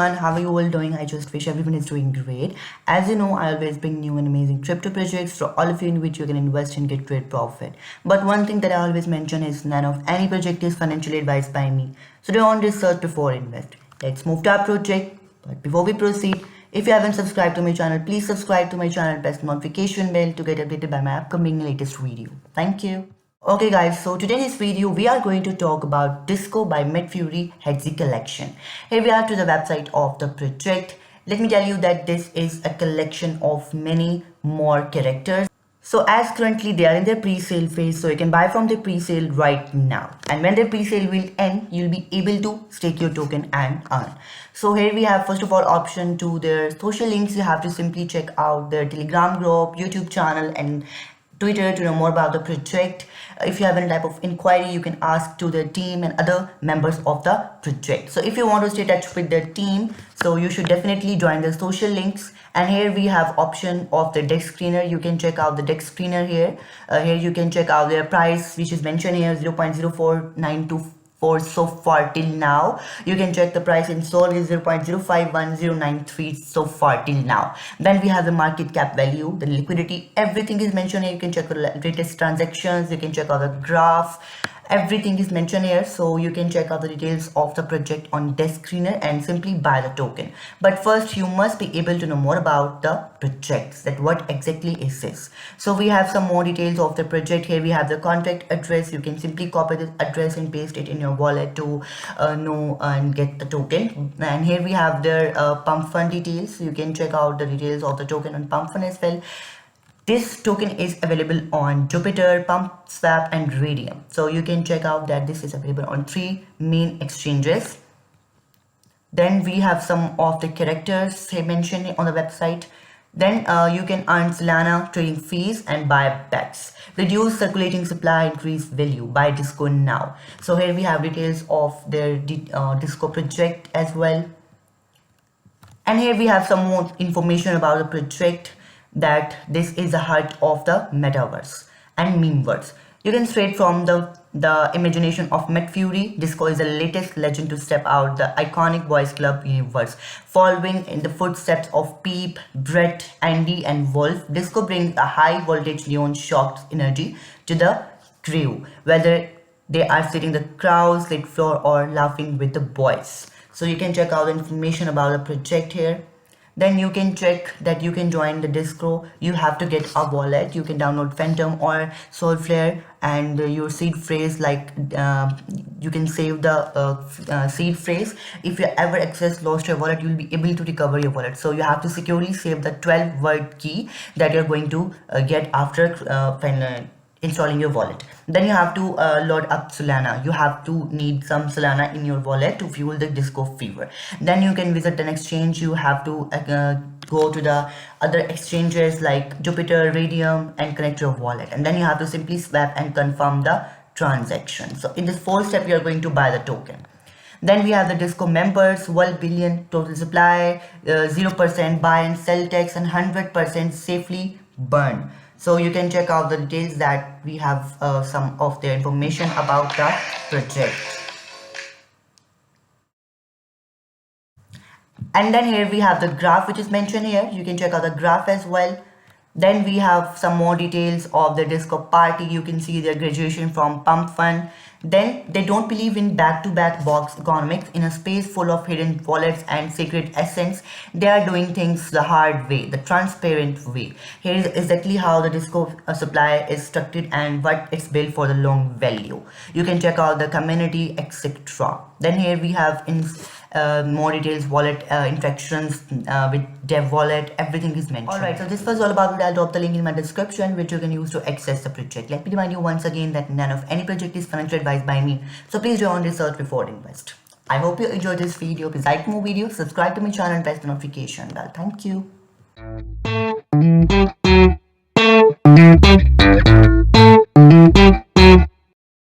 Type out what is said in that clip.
everyone, how are you all doing? I just wish everyone is doing great. As you know, I always bring new and amazing crypto projects for all of you in which you can invest and get great profit. But one thing that I always mention is none of any project is financially advised by me. So do on research before invest. Let's move to our project. But before we proceed, if you haven't subscribed to my channel, please subscribe to my channel, press notification bell to get updated by my upcoming latest video. Thank you. Okay guys, so today in this video we are going to talk about Disco by MedFury Hedzi collection. Here we are to the website of the project. Let me tell you that this is a collection of many more characters. So as currently they are in their pre-sale phase, so you can buy from the pre-sale right now. And when the pre-sale will end, you'll be able to stake your token and earn. So here we have first of all option to their social links. You have to simply check out their Telegram group, YouTube channel and Twitter to know more about the project. If you have any type of inquiry, you can ask to the team and other members of the project. So if you want to stay in touch with the team, so you should definitely join the social links. And here we have option of the DEX screener. You can check out the DEX screener here. Here you can check out their price, which is mentioned here 0.0492 so far till now. You can check the price in Sol is 0.051093 so far till now. Then we have the market cap value, the liquidity, everything is mentioned here. You can check the latest transactions, you can check out the graph, everything is mentioned here. So you can check out the details of the project on DEX screener and simply buy the token. But first you must be able to know more about the projects, that what exactly is this. So we have some more details of the project. Here we have the contract address. You can simply copy this address and paste it in your wallet to know and get the token. And here we have their pump fund details. You can check out the details of the token on pump fund as well. This token is available on Jupiter, PumpSwap and Raydium. So you can check out that this is available on 3 main exchanges. Then we have some of the characters they mentioned on the website. Then you can earn Solana trading fees and buybacks. Reduce circulating supply, increase value. Buy Disco now. So here we have details of their Disco project as well. And here we have some more information about the project, that this is the heart of the metaverse and memeverse. You can straight from the imagination of MedFury. Disco is the latest legend to step out the iconic boys club universe. Following in the footsteps of Peep, Brett, Andy and Wolf, Disco brings a high voltage neon shocked energy to the crew, whether they are sitting the crowd, slit floor or laughing with the boys. So you can check out the information about the project here. Then you can check that you can join the Disco. You have to get a wallet. You can download Phantom or Solflare and your seed phrase, like you can save the seed phrase. If you ever access lost your wallet, you'll be able to recover your wallet. So you have to securely save the 12-word key that you're going to get after installing your wallet. Then you have to load up Solana. You have to need some Solana in your wallet to fuel the Disco fever. Then you can visit an exchange. You have to go to the other exchanges like Jupiter, Raydium and connect your wallet. And then you have to simply swap and confirm the transaction. So in this 4th step, you are going to buy the token. Then we have the Disco members, 1 billion total supply, 0% buy and sell tax and 100% safely burn. So you can check out the details that we have some of the information about the project. And then here we have the graph which is mentioned here. You can check out the graph as well. Then we have some more details of the Disco party. You can see their graduation from Pump Fund. Then they don't believe in back-to-back box economics. In a space full of hidden wallets and secret essence, they are doing things the hard way, the transparent way. Here is exactly how the Disco supply is structured and what it's built for the long value. You can check out the community, etc. Then here we have in more details, wallet interactions with dev wallet, everything is mentioned. Alright, so this was all about it. I'll drop the link in my description which you can use to access the project. Let me remind you once again that none of any project is financially advised by me, so please do on research before invest. I hope you enjoyed this video. Please like more videos, subscribe to my channel and press the notification bell. Thank you.